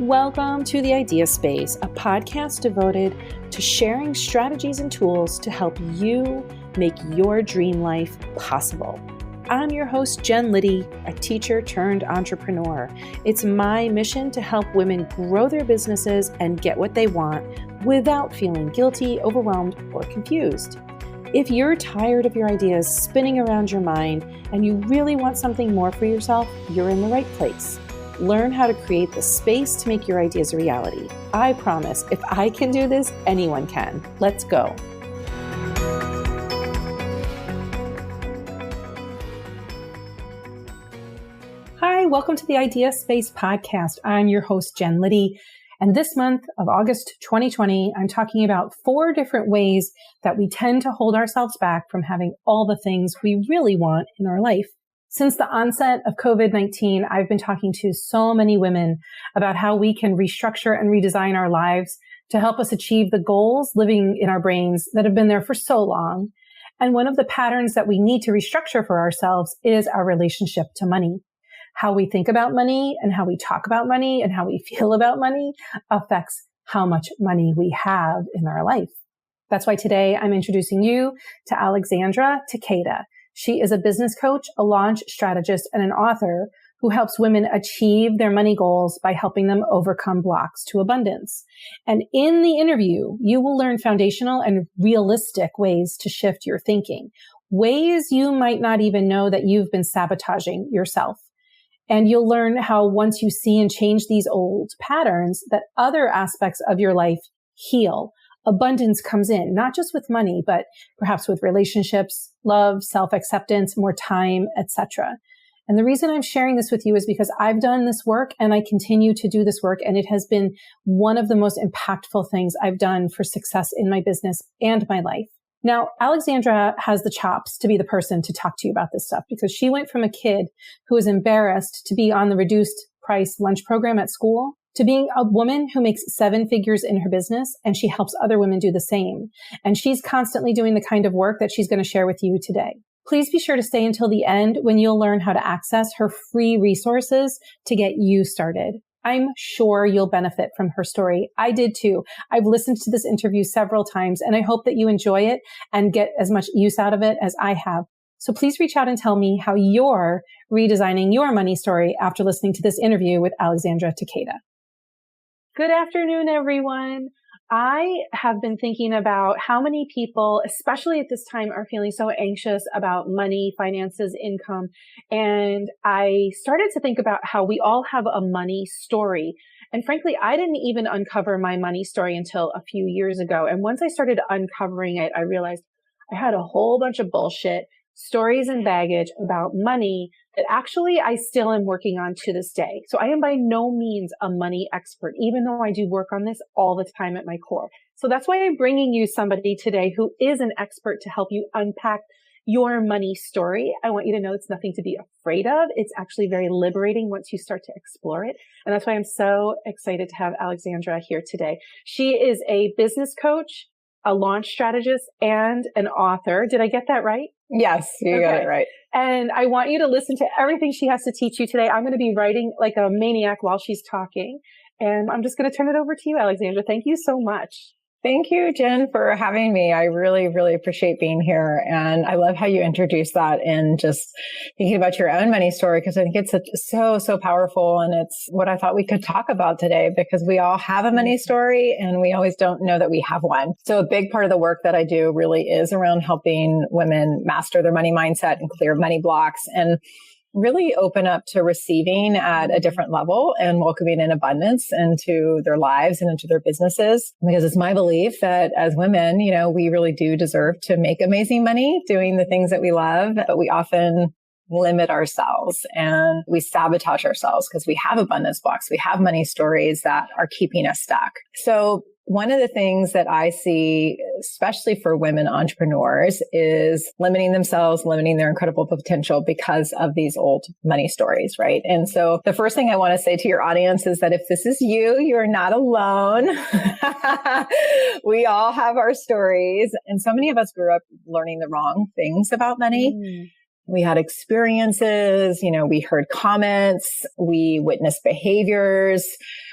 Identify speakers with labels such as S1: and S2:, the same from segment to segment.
S1: Welcome to The Idea Space, a podcast devoted to sharing strategies and tools to help you make your dream life possible. I'm your host, Jen Liddy, a teacher turned entrepreneur. It's my mission to help women grow their businesses and get what they want without feeling guilty, overwhelmed, or confused. If you're tired of your ideas spinning around your mind and you really want something more for yourself, you're in the right place. Learn how to create the space to make your ideas a reality. I promise, if I can do this, anyone can. Let's go. Hi, welcome to the Idea Space podcast. I'm your host, Jen Liddy. And this month of August 2020, I'm talking about 4 different ways that we tend to hold ourselves back from having all the things we really want in our life. Since the onset of COVID-19, I've been talking to so many women about how we can restructure and redesign our lives to help us achieve the goals living in our brains that have been there for so long. And one of the patterns that we need to restructure for ourselves is our relationship to money. How we think about money and how we talk about money and how we feel about money affects how much money we have in our life. That's why today I'm introducing you to Alexandra Taketa. She is a business coach, a launch strategist, and an author who helps women achieve their money goals by helping them overcome blocks to abundance. And in the interview, you will learn foundational and realistic ways to shift your thinking, ways you might not even know that you've been sabotaging yourself. And you'll learn how once you see and change these old patterns, that other aspects of your life heal. Abundance comes in, not just with money, but perhaps with relationships, love, self-acceptance, more time, etc. And the reason I'm sharing this with you is because I've done this work and I continue to do this work. And it has been one of the most impactful things I've done for success in my business and my life. Now, Alexandra has the chops to be the person to talk to you about this stuff because she went from a kid who was embarrassed to be on the reduced price lunch program at school to being a woman who makes 7 figures in her business, and she helps other women do the same. And she's constantly doing the kind of work that she's going to share with you today. Please be sure to stay until the end when you'll learn how to access her free resources to get you started. I'm sure you'll benefit from her story. I did too. I've listened to this interview several times, and I hope that you enjoy it and get as much use out of it as I have. So please reach out and tell me how you're redesigning your money story after listening to this interview with Alexandra Taketa. Good afternoon, everyone. I have been thinking about how many people, especially at this time, are feeling so anxious about money, finances, income. And I started to think about how we all have a money story. And frankly, I didn't even uncover my money story until a few years ago. And once I started uncovering it, I realized I had a whole bunch of bullshit, stories and baggage about money that actually I still am working on to this day. So I am by no means a money expert, even though I do work on this all the time at my core. So that's why I'm bringing you somebody today who is an expert to help you unpack your money story. I want you to know it's nothing to be afraid of. It's actually very liberating once you start to explore it. And that's why I'm so excited to have Alexandra here today. She is a business coach, a launch strategist, and an author. Did I get that right?
S2: Yes, you got it right.
S1: And I want you to listen to everything she has to teach you today. I'm going to be writing like a maniac while she's talking. And I'm just going to turn it over to you, Alexandra. Thank you so much.
S2: Thank you, Jen, for having me. I really, really appreciate being here. And I love how you introduced that in just thinking about your own money story, because I think it's so powerful. And it's what I thought we could talk about today, because we all have a money story and we always don't know that we have one. So a big part of the work that I do really is around helping women master their money mindset and clear money blocks and really open up to receiving at a different level and welcoming in abundance into their lives and into their businesses. Because it's my belief that as women, we really do deserve to make amazing money doing the things that we love, but we often limit ourselves and we sabotage ourselves because we have abundance blocks. We have money stories that are keeping us stuck. So one of the things that I see, especially for women entrepreneurs, is limiting themselves, limiting their incredible potential because of these old money stories, right? And so the first thing I want to say to your audience is that if this is you, you are not alone. We all have our stories. And so many of us grew up learning the wrong things about money. We had experiences, we heard comments, we witnessed behaviors,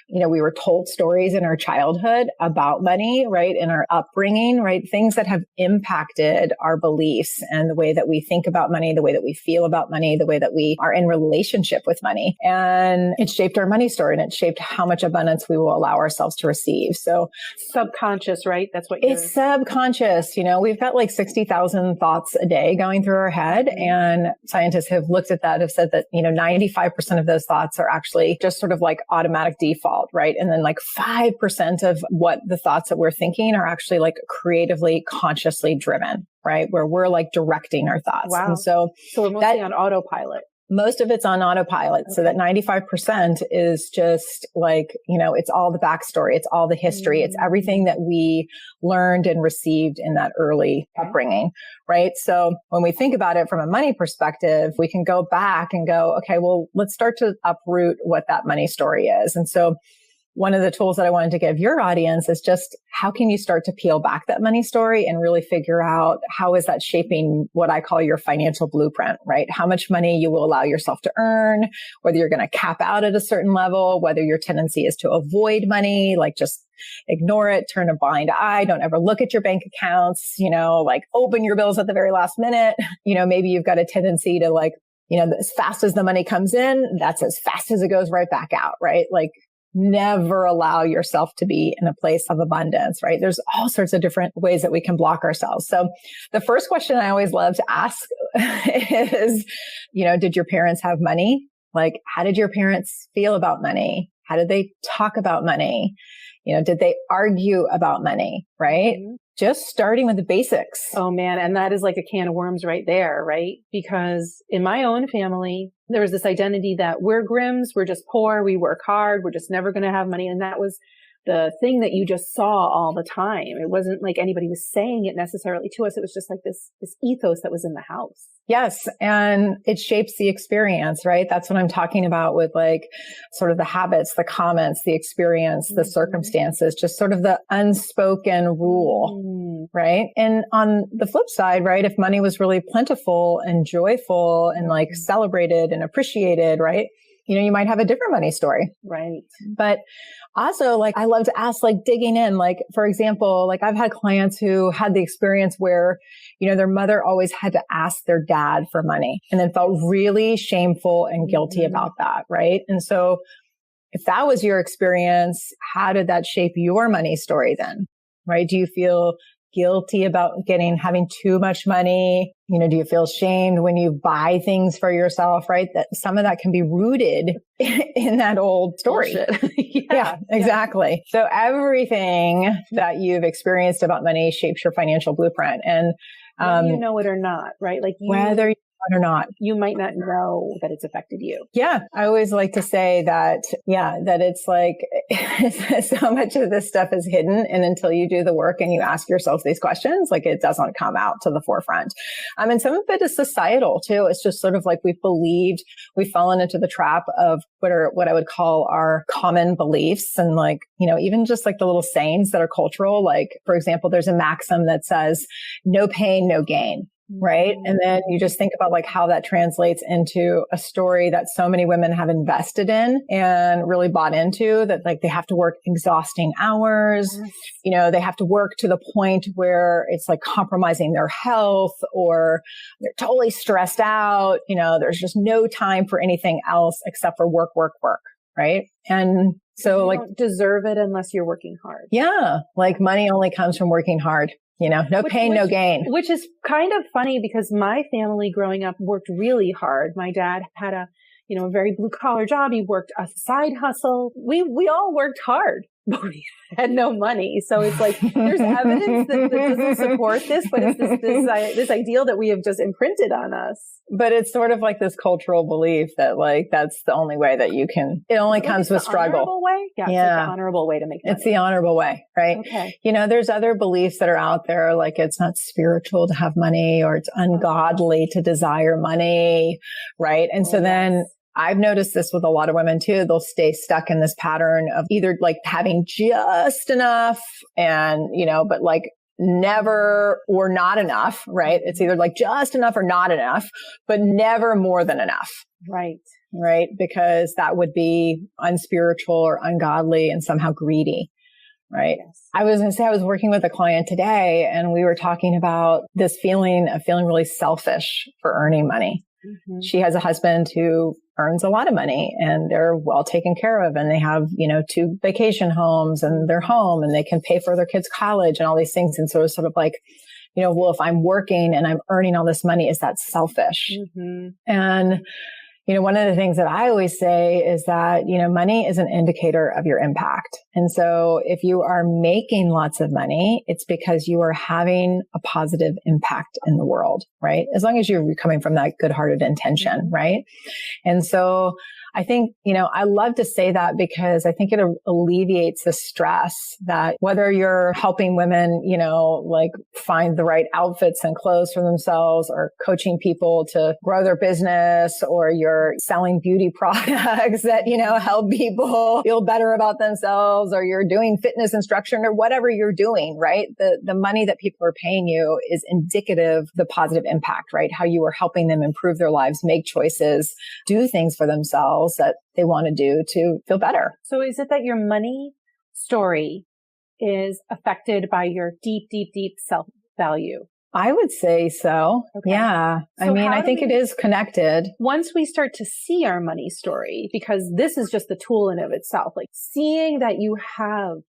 S2: we were told stories in our childhood about money, right? In our upbringing, right? Things that have impacted our beliefs and the way that we think about money, the way that we feel about money, the way that we are in relationship with money. And it shaped our money story, and it shaped how much abundance we will allow ourselves to receive. So
S1: subconscious, right? That's what
S2: it's subconscious. We've got like 60,000 thoughts a day going through our head. And scientists have looked at that, have said that, 95% of those thoughts are actually just sort of like automatic default, right? And then like 5% of what the thoughts that we're thinking are actually like creatively, consciously driven, right? Where we're like directing our thoughts.
S1: Wow.
S2: And so
S1: we're mostly on autopilot.
S2: Most of it's on autopilot. Okay. So that 95% is just like, it's all the backstory. It's all the history. It's everything that we learned and received in that early upbringing, right? So when we think about it from a money perspective, we can go back and go, okay, well, let's start to uproot what that money story is. And so one of the tools that I wanted to give your audience is just how can you start to peel back that money story and really figure out how is that shaping what I call your financial blueprint, right? How much money you will allow yourself to earn, whether you're going to cap out at a certain level, whether your tendency is to avoid money, like just ignore it, turn a blind eye, don't ever look at your bank accounts, like open your bills at the very last minute. Maybe you've got a tendency to like, as fast as the money comes in, that's as fast as it goes right back out, right? Like, never allow yourself to be in a place of abundance, right? There's all sorts of different ways that we can block ourselves. So the first question I always love to ask is, did your parents have money? Like, how did your parents feel about money? How did they talk about money? Did they argue about money, right? Mm-hmm. Just starting with the basics.
S1: Oh man. And that is like a can of worms right there, right? Because in my own family, there was this identity that we're Grims, we're just poor, we work hard, we're just never going to have money. And that was the thing that you just saw all the time. It wasn't like anybody was saying it necessarily to us. It was just like this ethos that was in the house.
S2: Yes. And it shapes the experience, right? That's what I'm talking about with like sort of the habits, the comments, the experience, the circumstances, just sort of the unspoken rule, right? And on the flip side, right? If money was really plentiful and joyful and like celebrated and appreciated, right? You might have a different money story.
S1: Right.
S2: But also, like, I love to ask, like, digging in, like, for example, like I've had clients who had the experience where, their mother always had to ask their dad for money and then felt really shameful and guilty about that. Right. And so if that was your experience, how did that shape your money story then? Right. Do you feel guilty about having too much money? Do you feel shamed when you buy things for yourself, right? That some of that can be rooted in that old story. Yeah, exactly. So everything that you've experienced about money shapes your financial blueprint. And
S1: whether you know it or not, right? Like
S2: whether you know it or not,
S1: you might not know that it's affected you.
S2: Yeah. I always like to say that, that it's like so much of this stuff is hidden. And until you do the work and you ask yourself these questions, like it doesn't come out to the forefront. And some of it is societal too. It's just sort of like we've fallen into the trap of what I would call our common beliefs. And like, even just like the little sayings that are cultural, like, for example, there's a maxim that says, no pain, no gain. Right. And then you just think about like how that translates into a story that so many women have invested in and really bought into, that like they have to work exhausting hours. They have to work to the point where it's like compromising their health, or they're totally stressed out. There's just no time for anything else except for work. Right. And so
S1: you
S2: like
S1: don't deserve it unless you're working hard.
S2: Yeah. Like money only comes from working hard. No pain, no gain.
S1: Which is kind of funny because my family growing up worked really hard. My dad had a very blue collar job. He worked a side hustle. We all worked hard, but we had no money. So it's like, there's evidence that doesn't support this, but it's this ideal that we have just imprinted on us.
S2: But it's sort of like this cultural belief that like, that's the only way that you can, it only comes with struggle.
S1: Honorable way? Yeah. It's like the honorable way to make money.
S2: It's the honorable way, right?
S1: Okay.
S2: There's other beliefs that are out there, like it's not spiritual to have money, or it's ungodly to desire money, right? And so then I've noticed this with a lot of women too. They'll stay stuck in this pattern of either like having just enough and, but like never or not enough, right? It's either like just enough or not enough, but never more than enough.
S1: Right.
S2: right? Because that would be unspiritual or ungodly and somehow greedy. Right. Yes. I was going to say, I was working with a client today and we were talking about this feeling of feeling really selfish for earning money. Mm-hmm. She has a husband who earns a lot of money and they're well taken care of and they have, 2 vacation homes and they're home and they can pay for their kids' college and all these things. And so it's sort of like, well, if I'm working and I'm earning all this money, is that selfish? Mm-hmm. And one of the things that I always say is that, money is an indicator of your impact. And so if you are making lots of money, it's because you are having a positive impact in the world, right? As long as you're coming from that good-hearted intention, right? And so I think, I love to say that because I think it alleviates the stress that whether you're helping women, like find the right outfits and clothes for themselves or coaching people to grow their business or you're selling beauty products that, help people feel better about themselves or you're doing fitness instruction or whatever you're doing, right? The money that people are paying you is indicative of the positive impact, right? How you are helping them improve their lives, make choices, do things for themselves that they want to do to feel better.
S1: So is it that your money story is affected by your deep, deep, deep self-value?
S2: I would say so. Okay. Yeah. So I think it is connected.
S1: Once we start to see our money story, because this is just the tool in of itself, like seeing that you have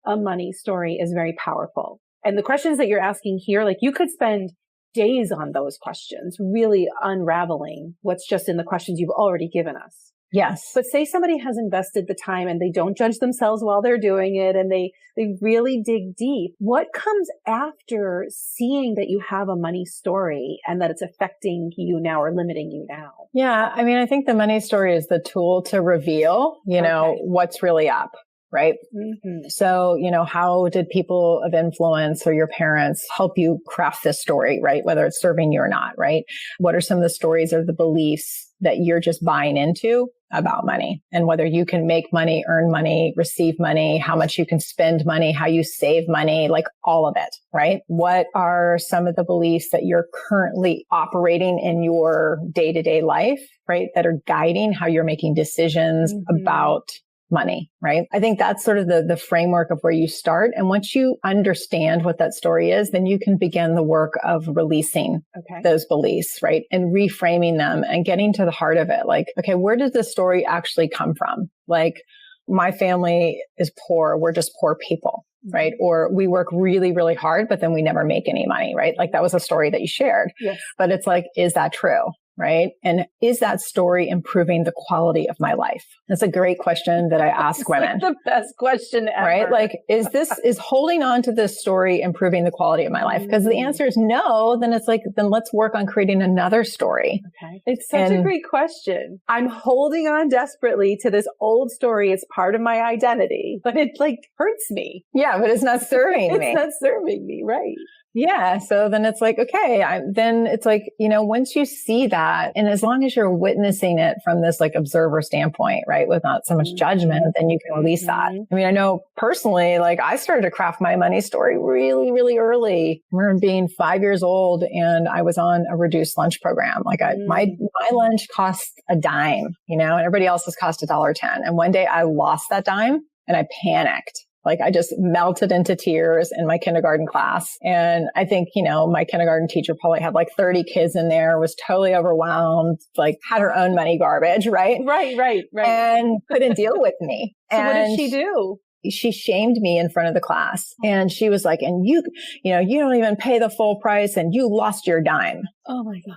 S1: a money story is very powerful. And the questions that you're asking here, like you could spend days on those questions, really unraveling what's just in the questions you've already given us.
S2: Yes.
S1: But say somebody has invested the time and they don't judge themselves while they're doing it and they really dig deep. What comes after seeing that you have a money story and that it's affecting you now or limiting you now?
S2: Yeah. I think the money story is the tool to reveal, what's really up. Right. Mm-hmm. So, how did people of influence or your parents help you craft this story, right? Whether it's serving you or not, right? What are some of the stories or the beliefs that you're just buying into about money and whether you can make money, earn money, receive money, how much you can spend money, how you save money, like all of it, right? What are some of the beliefs that you're currently operating in your day-to-day life, right? That are guiding how you're making decisions about money, right? I think that's sort of the framework of where you start. And once you understand what that story is, then you can begin the work of releasing those beliefs, right? And reframing them and getting to the heart of it. Like, okay, where did this story actually come from? Like, my family is poor. We're just poor people, right? Or we work really, really hard, but then we never make any money, right? Like that was a story that you shared. Yes. But it's like, is that true? Right? And is that story improving the quality of my life? That's a great question that I ask women.
S1: Like the best question ever.
S2: Right? Like, is holding on to this story improving the quality of my life? Because the answer is no, then it's like, then let's work on creating another story.
S1: Okay. It's such a great question. I'm holding on desperately to this old story. It's part of my identity, but it like hurts me.
S2: Yeah, but it's not serving me.
S1: It's not serving me. Right.
S2: Yeah. So then it's like, okay, then it's like, once you see that, and as long as you're witnessing it from this like observer standpoint, right, with not so much judgment, then you can release that. I know personally, like I started to craft my money story really, really early. I remember being 5 years old and I was on a reduced lunch program. Like my lunch cost a dime, and everybody else's cost $1.10. And one day I lost that dime and I panicked. Like I just melted into tears in my kindergarten class. And I think, my kindergarten teacher probably had like 30 kids in there, was totally overwhelmed, like had her own money garbage, right?
S1: Right.
S2: And couldn't deal with me.
S1: So what did she do?
S2: She shamed me in front of the class. And she was like, and you don't even pay the full price and you lost your dime.
S1: Oh my God.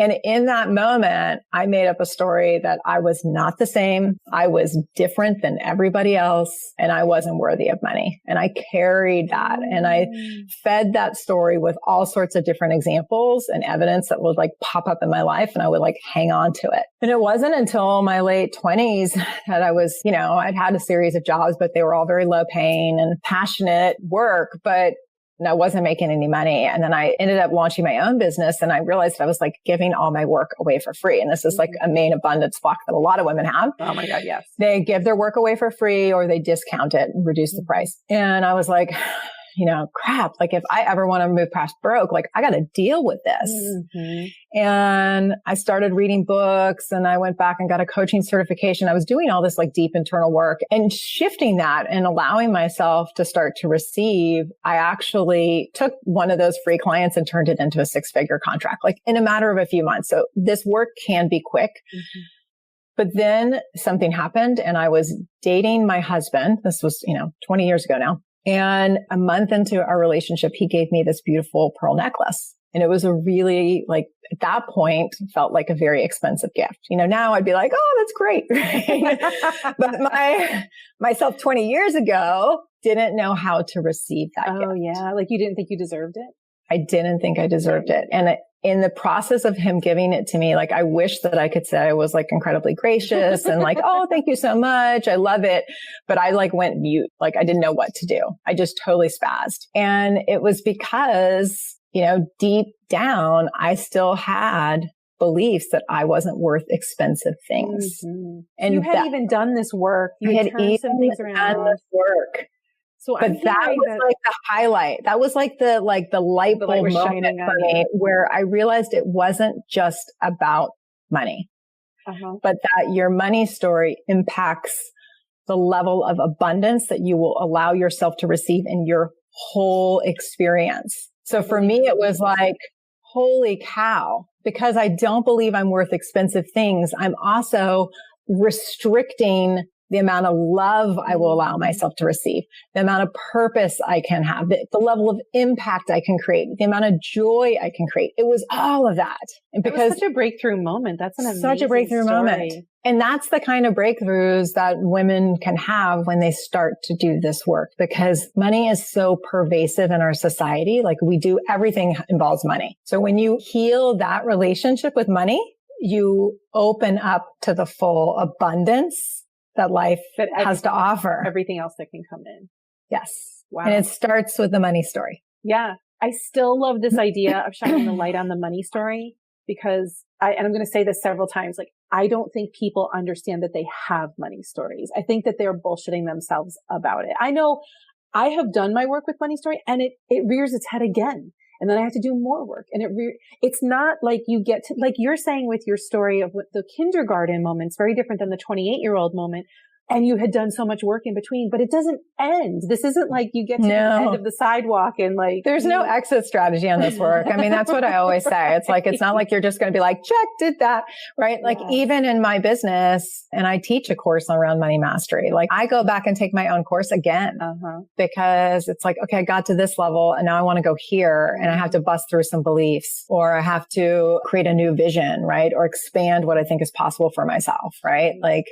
S2: And in that moment, I made up a story that I was not the same. I was different than everybody else and I wasn't worthy of money. And I carried that and I fed that story with all sorts of different examples and evidence that would like pop up in my life and I would like hang on to it. And it wasn't until my late 20s that I was, I'd had a series of jobs, but they were all very low paying and passionate work, but and I wasn't making any money. And then I ended up launching my own business and I realized I was like giving all my work away for free. And this is like a main abundance block that a lot of women have.
S1: Oh my God, yes.
S2: They give their work away for free or they discount it and reduce the price. And I was like, crap, like if I ever want to move past broke, like I got to deal with this. Mm-hmm. And I started reading books and I went back and got a coaching certification. I was doing all this like deep internal work and shifting that and allowing myself to start to receive. I actually took one of those free clients and turned it into a 6-figure contract, like in a matter of a few months. So this work can be quick. Mm-hmm. But then something happened and I was dating my husband. This was, 20 years ago now. And a month into our relationship, he gave me this beautiful pearl necklace. And it was a really, like, at that point, felt like a very expensive gift. Now I'd be like, oh, that's great. But myself 20 years ago didn't know how to receive that gift.
S1: Oh, yeah. Like you didn't think you deserved it?
S2: I didn't think I deserved it. And in the process of him giving it to me, like, I wish that I could say I was like incredibly gracious and like, oh, thank you so much. I love it. But I like went mute. Like I didn't know what to do. I just totally spazzed. And it was because, deep down, I still had beliefs that I wasn't worth expensive things.
S1: Mm-hmm. And you had even done this work. You had turned some things around.
S2: Done this work.
S1: So
S2: but that was like the highlight. That was like the light bulb moment for me, where I realized it wasn't just about money, but that your money story impacts the level of abundance that you will allow yourself to receive in your whole experience. So for me, it was like, holy cow, because I don't believe I'm worth expensive things. I'm also restricting the amount of love I will allow myself to receive, the amount of purpose I can have, the level of impact I can create, the amount of joy I can create. It was all of that. And because
S1: it was such a breakthrough moment. That's an amazing
S2: such a breakthrough
S1: story.
S2: moment. And that's the kind of breakthroughs that women can have when they start to do this work, because money is so pervasive in our society. Like we do, everything involves money. So when you heal that relationship with money, you open up to the full abundance that life has to offer.
S1: Everything else that can come in.
S2: Yes.
S1: Wow.
S2: And it starts with the money story.
S1: Yeah. I still love this idea of shining the light on the money story, because and I'm going to say this several times, like, I don't think people understand that they have money stories. I think that they're bullshitting themselves about it. I know I have done my work with money story and it rears its head again. And then I have to do more work. And it's not like you get to, like you're saying with your story of what the kindergarten moment, it's very different than the 28-year-old moment. And you had done so much work in between, but it doesn't end. This isn't like you get to the end of the sidewalk and like,
S2: there's no exit strategy on this work. I mean, that's what I always say. It's like, it's not like you're just going to be like, check, did that. Right. Like even in my business, and I teach a course around money mastery, like I go back and take my own course again because it's like, okay, I got to this level and now I want to go here and I have to bust through some beliefs, or I have to create a new vision, right? Or expand what I think is possible for myself, right? Like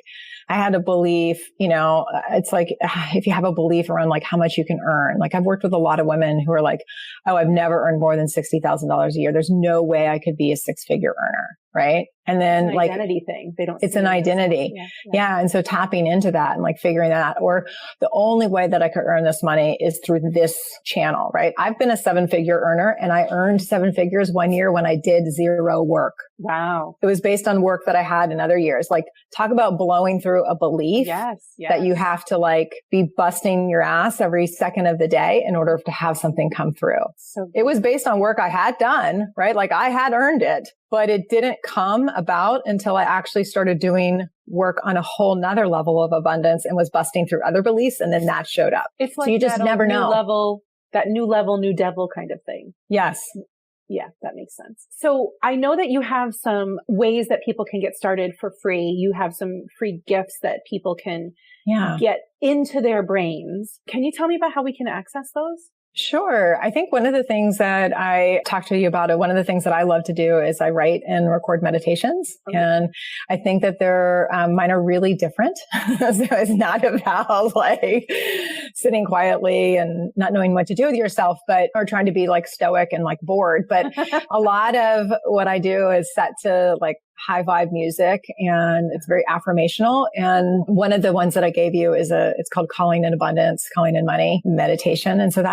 S2: I had a belief, it's like, if you have a belief around like how much you can earn, like I've worked with a lot of women who are like, oh, I've never earned more than $60,000 a year. There's no way I could be a 6-figure earner. Right. And then
S1: it's an identity thing.
S2: It's an identity. Yeah. And so tapping into that and like figuring that out, or the only way that I could earn this money is through this channel. Right. I've been a 7-figure earner and I earned 7 figures one year when I did 0 work.
S1: Wow.
S2: It was based on work that I had in other years. Like talk about blowing through a belief that you have to like be busting your ass every second of the day in order to have something come through. So it was based on work I had done, right? Like I had earned it, but it didn't come about until I actually started doing work on a whole nother level of abundance and was busting through other beliefs. And then that showed up.
S1: It's like
S2: so you just never know.
S1: That new level, new devil kind of thing.
S2: Yes.
S1: Yeah, that makes sense. So I know that you have some ways that people can get started for free. You have some free gifts that people can get into their brains. Can you tell me about how we can access those?
S2: Sure. I think one of the things that I talked to you about, one of the things that I love to do is I write and record meditations. Okay. And I think that mine are really different. So it's not about like sitting quietly and not knowing what to do with yourself, or trying to be like stoic and like bored. But a lot of what I do is set to like high vibe music, and it's very affirmational. And one of the ones that I gave you is it's called Calling in Abundance, Calling in Money meditation. And so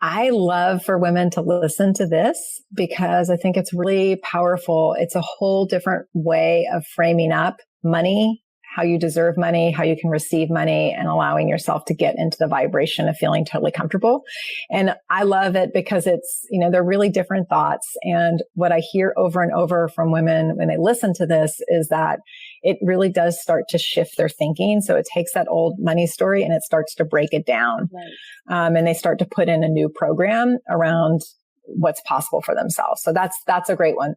S2: I love for women to listen to this because I think it's really powerful. It's a whole different way of framing up money, how you deserve money, how you can receive money, and allowing yourself to get into the vibration of feeling totally comfortable. And I love it because it's, they're really different thoughts. And what I hear over and over from women when they listen to this is that it really does start to shift their thinking. So it takes that old money story and it starts to break it down. Right. And they start to put in a new program around what's possible for themselves. So that's a great one.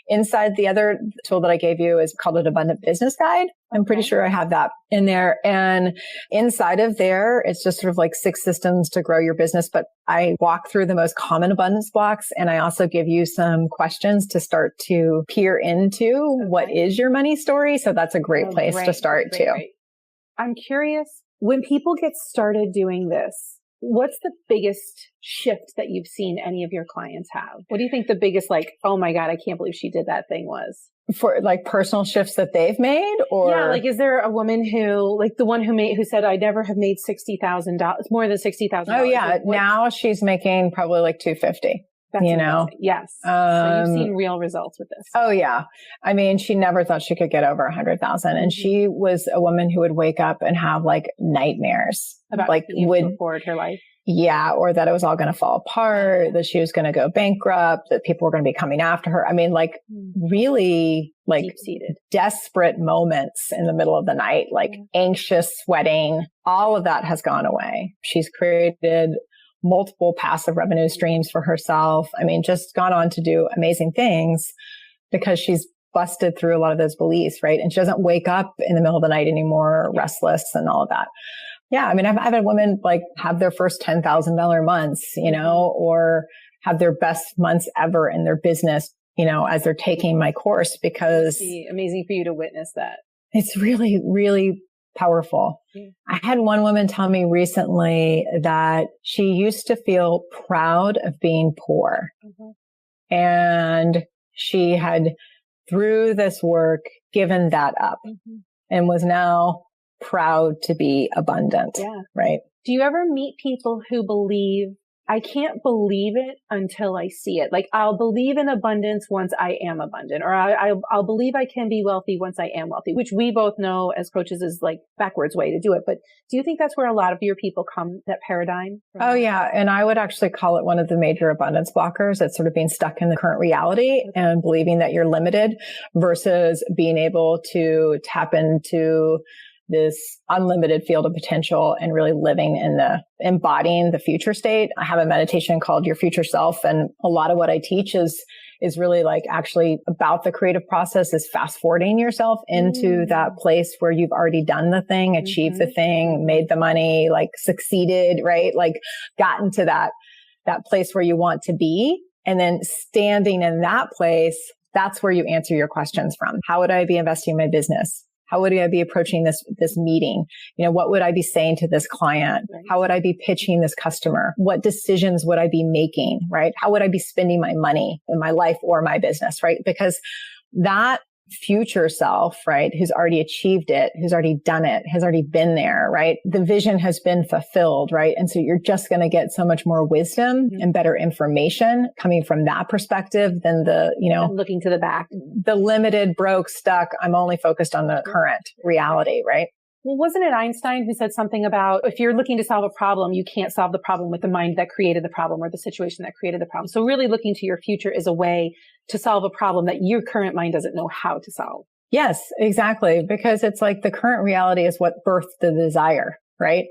S2: Inside, the other tool that I gave you is called an Abundant Business Guide. I'm pretty sure I have that in there. And inside of there, it's just sort of like 6 systems to grow your business. But I walk through the most common abundance blocks. And I also give you some questions to start to peer into what is your money story. So that's a great place to start too. Great.
S1: I'm curious, when people get started doing this, what's the biggest shift that you've seen any of your clients have? What do you think the biggest, oh my God, I can't believe she did that thing was?
S2: For personal shifts that they've made, or
S1: yeah, is there a woman who, the one who said, I never have made $60,000, more than $60,000?
S2: Oh yeah, now she's making probably $250.
S1: That's amazing. Yes. So you've seen real results with this.
S2: Oh yeah. I mean, she never thought she could get over 100,000. And she was a woman who would wake up and have nightmares
S1: about being able to afford her life.
S2: Yeah. Or that it was all going to fall apart, that she was going to go bankrupt, that people were going to be coming after her. I mean, really
S1: deep-seated,
S2: desperate moments in the middle of the night, anxious, sweating, all of that has gone away. She's created multiple passive revenue streams for herself. I mean, just gone on to do amazing things because she's busted through a lot of those beliefs, right? And she doesn't wake up in the middle of the night anymore, restless and all of that. Yeah. I mean, I've had women have their first $10,000 months, or have their best months ever in their business, as they're taking my course, because
S1: it's amazing for you to witness that.
S2: It's really, really powerful. Yeah. I had one woman tell me recently that she used to feel proud of being poor. Mm-hmm. And she had, through this work, given that up and was now proud to be abundant. Yeah. Right.
S1: Do you ever meet people who believe, I can't believe it until I see it? I'll believe in abundance once I am abundant, or I'll believe I can be wealthy once I am wealthy, which we both know as coaches is backwards way to do it. But do you think that's where a lot of your people come, that paradigm?
S2: Oh yeah. And I would actually call it one of the major abundance blockers. It's sort of being stuck in the current reality and believing that you're limited versus being able to tap into this unlimited field of potential and really living in embodying the future state. I have a meditation called Your Future Self. And a lot of what I teach is really actually about the creative process, is fast forwarding yourself into that place where you've already done the thing, achieved the thing, made the money, succeeded, right? Gotten to that place where you want to be. And then standing in that place, that's where you answer your questions from. How would I be investing in my business? How would I be approaching this meeting? What would I be saying to this client? Right. How would I be pitching this customer? What decisions would I be making, right? How would I be spending my money in my life or my business, right? Because that future self, right, who's already achieved it, who's already done it, has already been there, right? The vision has been fulfilled, right? And so you're just going to get so much more wisdom and better information coming from that perspective than
S1: looking to the back,
S2: the limited, broke, stuck. I'm only focused on the current reality, right?
S1: Well, wasn't it Einstein who said something about, if you're looking to solve a problem, you can't solve the problem with the mind that created the problem or the situation that created the problem. So really looking to your future is a way to solve a problem that your current mind doesn't know how to solve.
S2: Yes, exactly. Because it's the current reality is what birthed the desire, right?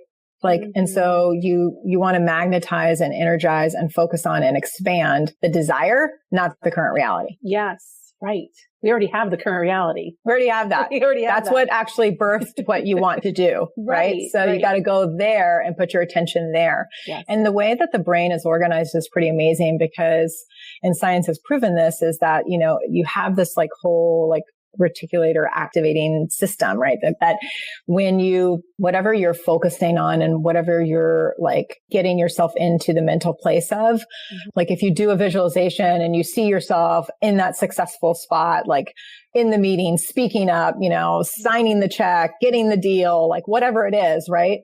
S2: And so you want to magnetize and energize and focus on and expand the desire, not the current reality.
S1: Yes. Right. We already have the current reality.
S2: We already have that. That's what actually birthed what you want to do. right. So you got to go there and put your attention there. Yes. And the way that the brain is organized is pretty amazing because, and science has proven this, is that, you have this whole reticulator activating system, right? That when whatever you're focusing on and whatever you're getting yourself into the mental place of, if you do a visualization and you see yourself in that successful spot, in the meeting, speaking up, signing the check, getting the deal, whatever it is, right?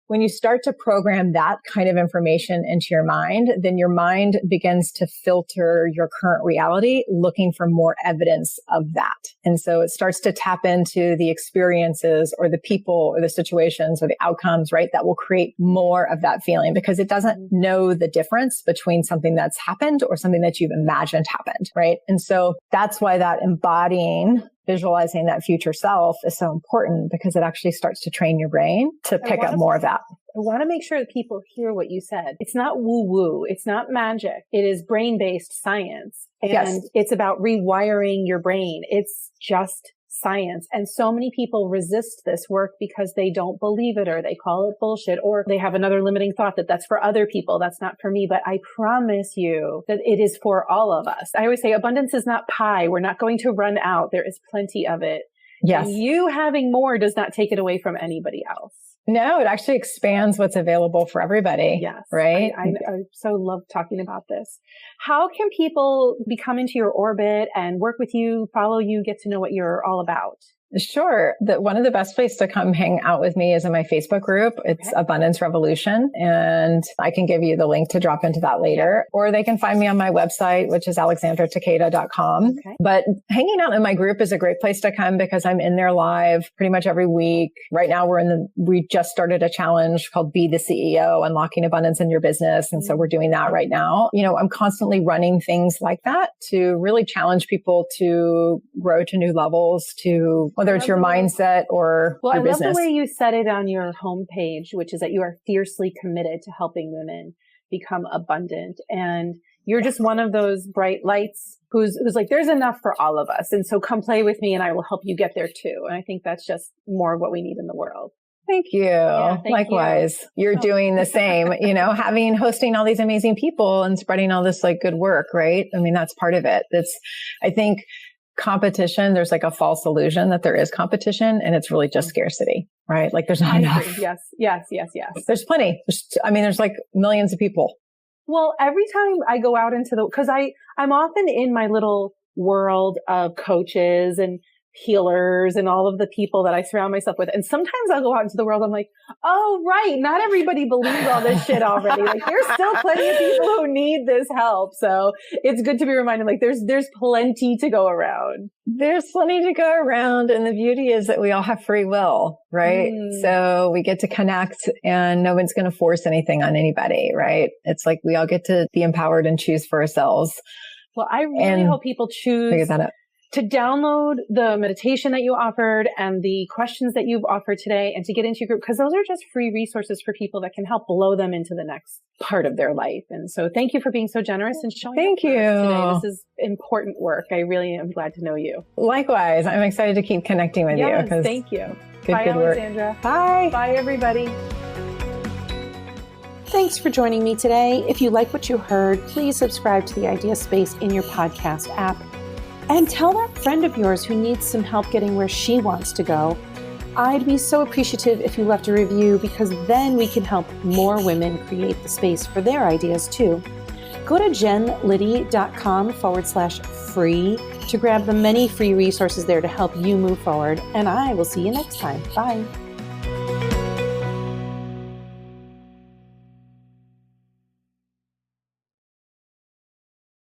S2: when you start to program that kind of information into your mind, then your mind begins to filter your current reality, looking for more evidence of that. And so it starts to tap into the experiences or the people or the situations or the outcomes, right? That will create more of that feeling because it doesn't know the difference between something that's happened or something that you've imagined happened, right? And so that's why that embodying, visualizing that future self is so important because it actually starts to train your brain to pick up more of that.
S1: I want to make sure that people hear what you said. It's not woo-woo. It's not magic. It is brain-based science. And it's about rewiring your brain. It's just science. And so many people resist this work because they don't believe it or they call it bullshit or they have another limiting thought that that's for other people. That's not for me. But I promise you that it is for all of us. I always say abundance is not pie. We're not going to run out. There is plenty of it.
S2: Yes.
S1: And you having more does not take it away from anybody else.
S2: No, it actually expands what's available for everybody.
S1: Yes.
S2: Right.
S1: I so love talking about this. How can people become into your orbit and work with you, follow you, get to know what you're all about?
S2: Sure. One of the best places to come hang out with me is in my Facebook group. It's Abundance Revolution. And I can give you the link to drop into that later. Or they can find me on my website, which is alexandrataketa.com. Okay. But hanging out in my group is a great place to come because I'm in there live pretty much every week. Right now we just started a challenge called Be the CEO, Unlocking Abundance in Your Business. And so we're doing that right now. You know, I'm constantly running things like that to really challenge people to grow to new levels, to whether it's your mindset or your business.
S1: I love the way you said it on your homepage, which is that you are fiercely committed to helping women become abundant. And you're just one of those bright lights who's like, there's enough for all of us. And so come play with me and I will help you get there too. And I think that's just more of what we need in the world.
S2: Thank you. Yeah, likewise. You're doing the same, hosting all these amazing people and spreading all this like good work, right? I mean, that's part of it. I think competition, there's like a false illusion that there is competition and it's really just scarcity, right? Like there's not enough.
S1: Yes.
S2: There's plenty. There's like millions of people.
S1: Well, every time I go out because I'm often in my little world of coaches and healers and all of the people that I surround myself with. And sometimes I'll go out into the world. I'm like, oh, right. Not everybody believes all this shit already. Like there's still plenty of people who need this help. So it's good to be reminded, like there's plenty to go around.
S2: There's plenty to go around. And the beauty is that we all have free will, right? So we get to connect and no one's going to force anything on anybody, right? It's like we all get to be empowered and choose for ourselves.
S1: Well, I really hope people choose to download the meditation that you offered and the questions that you've offered today and to get into your group, because those are just free resources for people that can help blow them into the next part of their life. And so thank you for being so generous and showing up for us today. This is important work. I really am glad to know you.
S2: Likewise. I'm excited to keep connecting with you.
S1: Thank you.
S2: Bye,
S1: Alexandra.
S2: Work. Bye.
S1: Bye, everybody. Thanks for joining me today. If you like what you heard, please subscribe to the Idea Space in your podcast app. And tell that friend of yours who needs some help getting where she wants to go. I'd be so appreciative if you left a review because then we can help more women create the space for their ideas too. Go to jenliddy.com/free to grab the many free resources there to help you move forward. And I will see you next time. Bye.